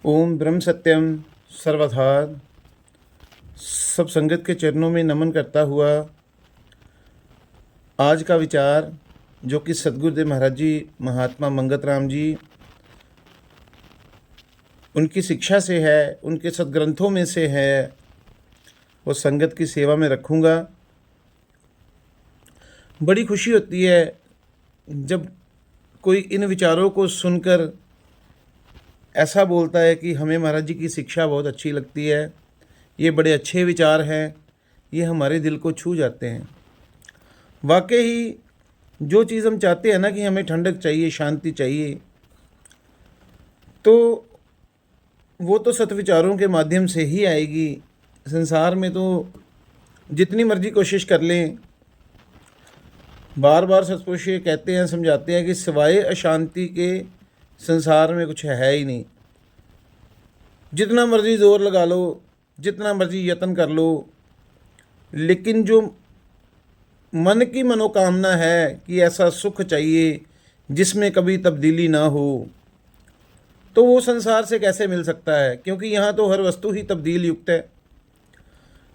ओम ब्रह्म सत्यम सर्वथा। सब संगत के चरणों में नमन करता हुआ आज का विचार जो कि सतगुरुदेव महाराज जी, महात्मा मंगत राम जी, उनकी शिक्षा से है, उनके सदग्रंथों में से है, वो संगत की सेवा में रखूँगा। बड़ी खुशी होती है जब कोई इन विचारों को सुनकर ऐसा बोलता है कि हमें महाराज जी की शिक्षा बहुत अच्छी लगती है, ये बड़े अच्छे विचार हैं, ये हमारे दिल को छू जाते हैं। वाकई ही जो चीज़ हम चाहते हैं ना कि हमें ठंडक चाहिए, शांति चाहिए, तो वो तो सत्विचारों के माध्यम से ही आएगी। संसार में तो जितनी मर्जी कोशिश कर लें, बार बार सत्पुरुष ये कहते हैं, समझाते हैं कि सिवाय अशांति के संसार में कुछ है ही नहीं। जितना मर्जी जोर लगा लो, जितना मर्जी यत्न कर लो, लेकिन जो मन की मनोकामना है कि ऐसा सुख चाहिए जिसमें कभी तब्दीली ना हो, तो वो संसार से कैसे मिल सकता है? क्योंकि यहाँ तो हर वस्तु ही तब्दील युक्त है।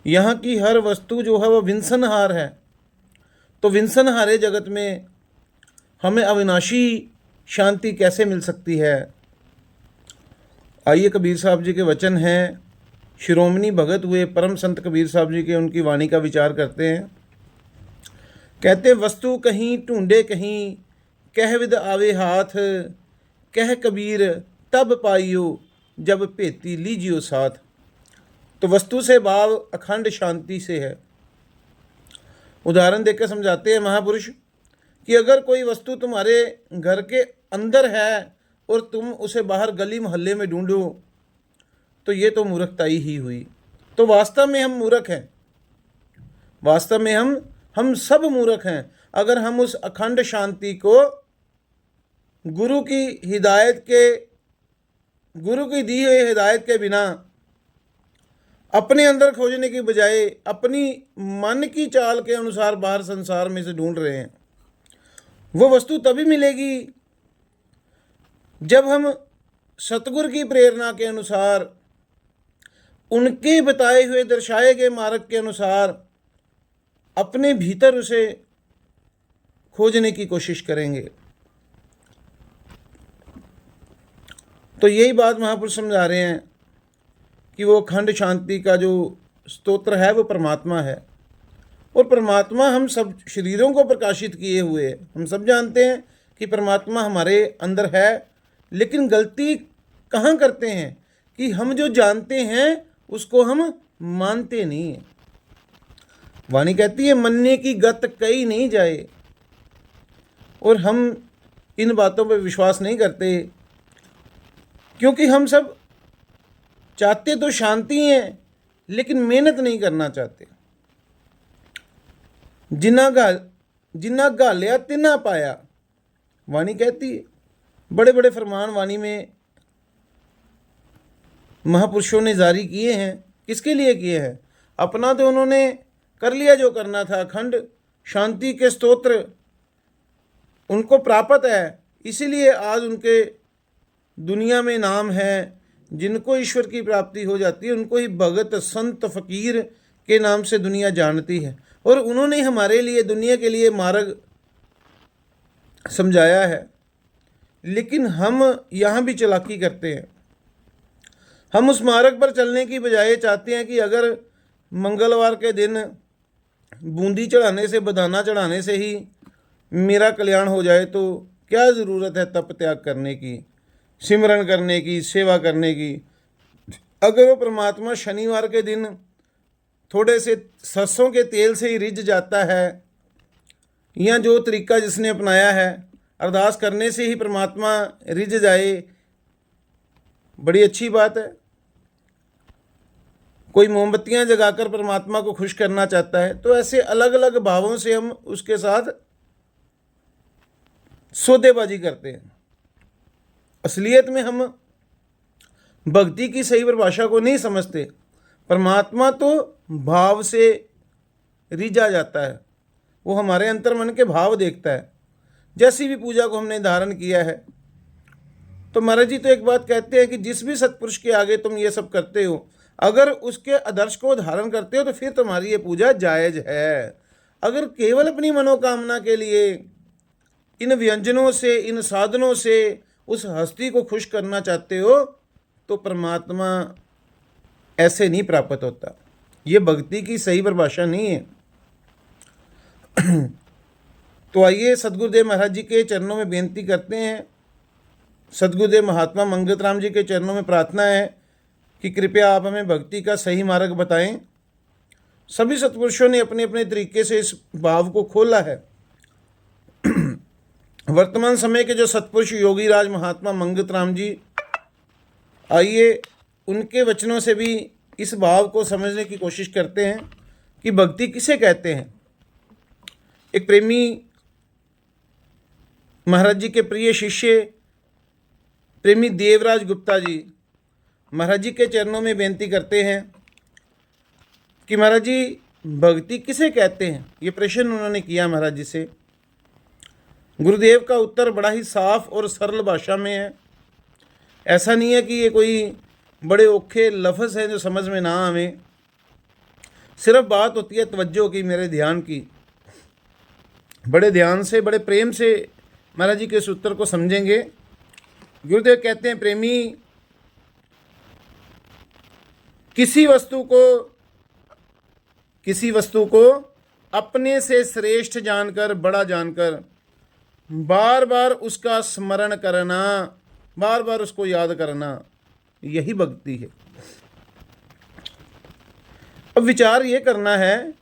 यहाँ की हर वस्तु जो है वह विंसनहार है। तो विंसनहारे जगत में हमें अविनाशी शांति कैसे मिल सकती है? आइए कबीर साहब जी के वचन हैं, शिरोमणि भगत हुए परम संत कबीर साहब जी के, उनकी वाणी का विचार करते हैं। कहते वस्तु कहीं ढूंढे कहीं, कह विद आवे हाथ, कह कबीर तब पाइयो जब भेती लीजियो साथ। तो वस्तु से भाव अखंड शांति से है। उदाहरण देकर समझाते हैं महापुरुष कि अगर कोई वस्तु तुम्हारे घर के अंदर है और तुम उसे बाहर गली मोहल्ले में ढूंढो, तो ये तो मूर्खताई ही हुई। तो वास्तव में हम मूर्ख हैं, वास्तव में हम सब मूर्ख हैं अगर हम उस अखंड शांति को गुरु की हिदायत के, गुरु की दी हुई हिदायत के बिना अपने अंदर खोजने की बजाय अपनी मन की चाल के अनुसार बाहर संसार में से ढूंढ रहे हैं। वो वस्तु तभी मिलेगी जब हम सतगुरु की प्रेरणा के अनुसार, उनके बताए हुए दर्शाए गए मार्ग के अनुसार अपने भीतर उसे खोजने की कोशिश करेंगे। तो यही बात महापुरुष समझा रहे हैं कि वो अखंड शांति का जो स्तोत्र है वो परमात्मा है। और परमात्मा हम सब शरीरों को प्रकाशित किए हुए है। हम सब जानते हैं कि परमात्मा हमारे अंदर है, लेकिन गलती कहाँ करते हैं कि हम जो जानते हैं उसको हम मानते नहीं हैं। वाणी कहती है मनने की गत कही नहीं जाए, और हम इन बातों पर विश्वास नहीं करते क्योंकि हम सब चाहते तो शांति हैं लेकिन मेहनत नहीं करना चाहते। जिन्ना गालिया तिना पाया, वाणी कहती है। बड़े बड़े फरमान वाणी में महापुरुषों ने जारी किए हैं। किसके लिए किए हैं? अपना तो उन्होंने कर लिया जो करना था। अखंड शांति के स्तोत्र उनको प्राप्त है, इसीलिए आज उनके दुनिया में नाम है। जिनको ईश्वर की प्राप्ति हो जाती है उनको ही भगत संत फकीर के नाम से दुनिया जानती है। और उन्होंने हमारे लिए, दुनिया के लिए मार्ग समझाया है। लेकिन हम यहाँ भी चालाकी करते हैं। हम उस मार्ग पर चलने की बजाय चाहते हैं कि अगर मंगलवार के दिन बूंदी चढ़ाने से, बदाना चढ़ाने से ही मेरा कल्याण हो जाए तो क्या ज़रूरत है तप त्याग करने की, सिमरन करने की, सेवा करने की। अगर वो परमात्मा शनिवार के दिन थोड़े से सरसों के तेल से ही रिझ जाता है, या जो तरीका जिसने अपनाया है अरदास करने से ही परमात्मा रिझ जाए, बड़ी अच्छी बात है। कोई मोमबत्तियां जगाकर परमात्मा को खुश करना चाहता है, तो ऐसे अलग अलग भावों से हम उसके साथ सौदेबाजी करते हैं। असलियत में हम भक्ति की सही परिभाषा को नहीं समझते। परमात्मा तो भाव से रिझा जाता है, वो हमारे अंतर मन के भाव देखता है। जैसी भी पूजा को हमने धारण किया है, तो महाराज जी तो एक बात कहते हैं कि जिस भी सत्पुरुष के आगे तुम ये सब करते हो, अगर उसके आदर्श को धारण करते हो तो फिर तुम्हारी ये पूजा जायज़ है। अगर केवल अपनी मनोकामना के लिए इन व्यंजनों से, इन साधनों से उस हस्ती को खुश करना चाहते हो तो परमात्मा ऐसे नहीं प्राप्त होता। ये भक्ति की सही परिभाषा नहीं है। तो आइए सदगुरुदेव महाराज जी के चरणों में बेनती करते हैं। सदगुरुदेव महात्मा मंगत राम जी के चरणों में प्रार्थना है कि कृपया आप हमें भक्ति का सही मार्ग बताएं। सभी सत्पुरुषों ने अपने अपने तरीके से इस भाव को खोला है। वर्तमान समय के जो सत्पुरुष योगी राज महात्मा मंगत राम जी, आइए उनके वचनों से भी इस भाव को समझने की कोशिश करते हैं कि भक्ति किसे कहते हैं। एक प्रेमी महाराज जी के प्रिय शिष्य प्रेमी देवराज गुप्ता जी महाराज जी के चरणों में बेनती करते हैं कि महाराज जी भक्ति किसे कहते हैं। ये प्रश्न उन्होंने किया महाराज जी से। गुरुदेव का उत्तर बड़ा ही साफ और सरल भाषा में है। ऐसा नहीं है कि ये कोई बड़े औखे लफ्ज़ हैं जो समझ में ना आवे। सिर्फ बात होती है तवज्जो की, मेरे ध्यान की। बड़े ध्यान से, बड़े प्रेम से महाराज जी के इस उत्तर को समझेंगे। गुरुदेव कहते हैं, प्रेमी किसी वस्तु को अपने से श्रेष्ठ जानकर, बड़ा जानकर बार बार उसका स्मरण करना, बार बार उसको याद करना, यही भक्ति है। अब विचार ये करना है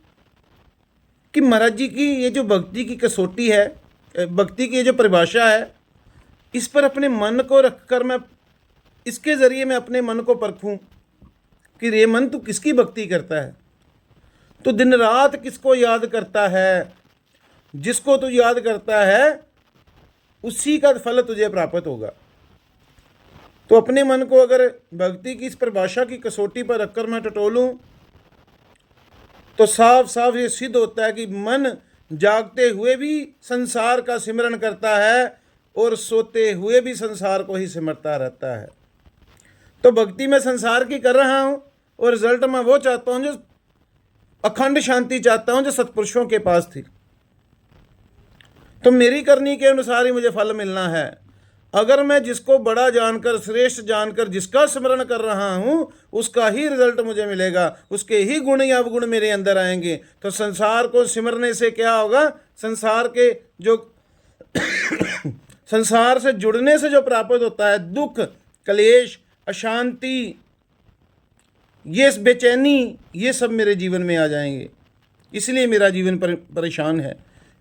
कि महाराज जी की ये जो भक्ति की कसौटी है, भक्ति की ये जो परिभाषा है, इस पर अपने मन को रखकर मैं इसके ज़रिए मैं अपने मन को परखूं कि रे मन तू किसकी भक्ति करता है, तो दिन रात किसको याद करता है। जिसको तू याद करता है उसी का फल तुझे प्राप्त होगा। तो अपने मन को अगर भक्ति की इस परिभाषा की कसौटी पर रखकर मैं टटोलूं तो साफ साफ ये सिद्ध होता है कि मन जागते हुए भी संसार का सिमरन करता है और सोते हुए भी संसार को ही सिमरता रहता है। तो भक्ति मैं संसार की कर रहा हूँ और रिजल्ट मैं वो चाहता हूँ जो अखंड शांति चाहता हूँ जो सत्पुरुषों के पास थी। तो मेरी करनी के अनुसार ही मुझे फल मिलना है। अगर मैं जिसको बड़ा जानकर, श्रेष्ठ जानकर जिसका स्मरण कर रहा हूँ उसका ही रिजल्ट मुझे मिलेगा, उसके ही गुण या अवगुण मेरे अंदर आएंगे। तो संसार को सिमरने से क्या होगा, संसार के जो संसार से जुड़ने से जो प्राप्त होता है दुख, क्लेश, अशांति, ये बेचैनी, ये सब मेरे जीवन में आ जाएंगे। इसलिए मेरा जीवन परेशान है,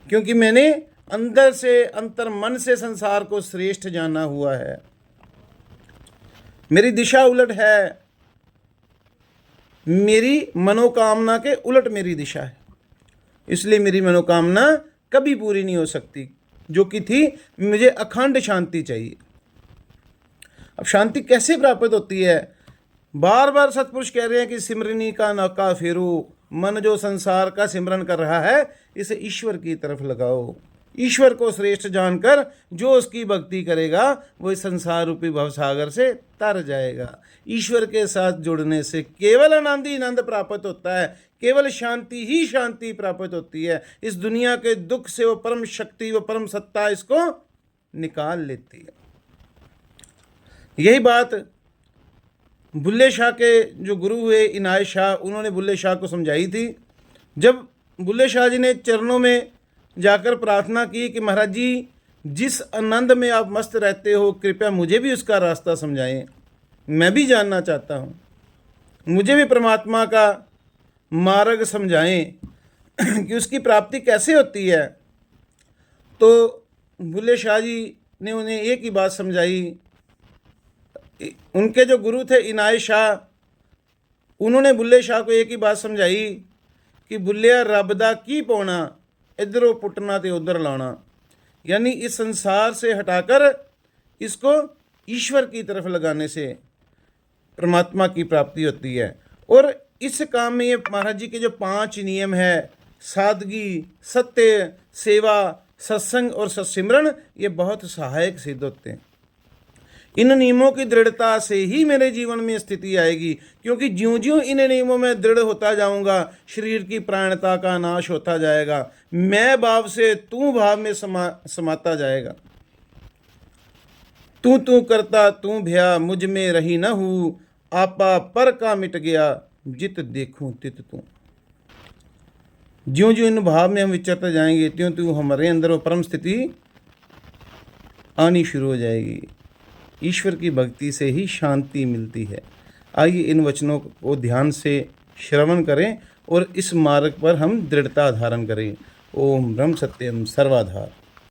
क्योंकि मैंने अंदर से, अंतर मन से संसार को श्रेष्ठ जाना हुआ है। मेरी दिशा उलट है, मेरी मनोकामना के उलट मेरी दिशा है। इसलिए मेरी मनोकामना कभी पूरी नहीं हो सकती जो कि थी, मुझे अखंड शांति चाहिए। अब शांति कैसे प्राप्त होती है? बार बार सत्पुरुष कह रहे हैं कि सिमरनी का नौका फेरो, मन जो संसार का सिमरन कर रहा है इसे ईश्वर की तरफ लगाओ। ईश्वर को श्रेष्ठ जानकर जो उसकी भक्ति करेगा वो इस संसार रूपी भवसागर से तर जाएगा। ईश्वर के साथ जुड़ने से केवल आनंद ही आनंद प्राप्त होता है, केवल शांति ही शांति प्राप्त होती है। इस दुनिया के दुख से वो परम शक्ति, वो परम सत्ता इसको निकाल लेती है। यही बात बुल्ले शाह के जो गुरु हुए इनायत शाह, उन्होंने बुल्ले शाह को समझाई थी। जब बुल्ले शाह जी ने चरणों में जाकर प्रार्थना की कि महाराज जी जिस आनंद में आप मस्त रहते हो कृपया मुझे भी उसका रास्ता समझाएं, मैं भी जानना चाहता हूँ, मुझे भी परमात्मा का मार्ग समझाएं कि उसकी प्राप्ति कैसे होती है। तो बुल्ले शाह जी ने उन्हें एक ही बात समझाई। उनके जो गुरु थे इनायत शाह, उन्होंने बुल्ले शाह को एक ही बात समझाई कि बुल्लिया रब दा की पाना, इधरों पुटना ते उधर लाना। यानी इस संसार से हटाकर इसको ईश्वर की तरफ लगाने से परमात्मा की प्राप्ति होती है। और इस काम में ये महाराज जी के जो 5 नियम है, सादगी, सत्य, सेवा, सत्संग और सत्सिमरन, ये बहुत सहायक सिद्ध होते हैं। इन नियमों की दृढ़ता से ही मेरे जीवन में स्थिति आएगी, क्योंकि ज्यों ज्यों इन नियमों में दृढ़ होता जाऊंगा शरीर की प्राणता का नाश होता जाएगा, मैं भाव से तू भाव में समाता जाएगा। तू तू करता तू भया मुझ में रही न हूँ, आपा पर का मिट गया जित देखूं तित तू। ज्यों ज्यों इन भाव में हम विचरते जाएंगे त्यों त्यों हमारे अंदर वो परम स्थिति आनी शुरू हो जाएगी। ईश्वर की भक्ति से ही शांति मिलती है। आइए इन वचनों को ध्यान से श्रवण करें और इस मार्ग पर हम दृढ़ता धारण करें। ओम ब्रह्म सत्यम सर्वाधार।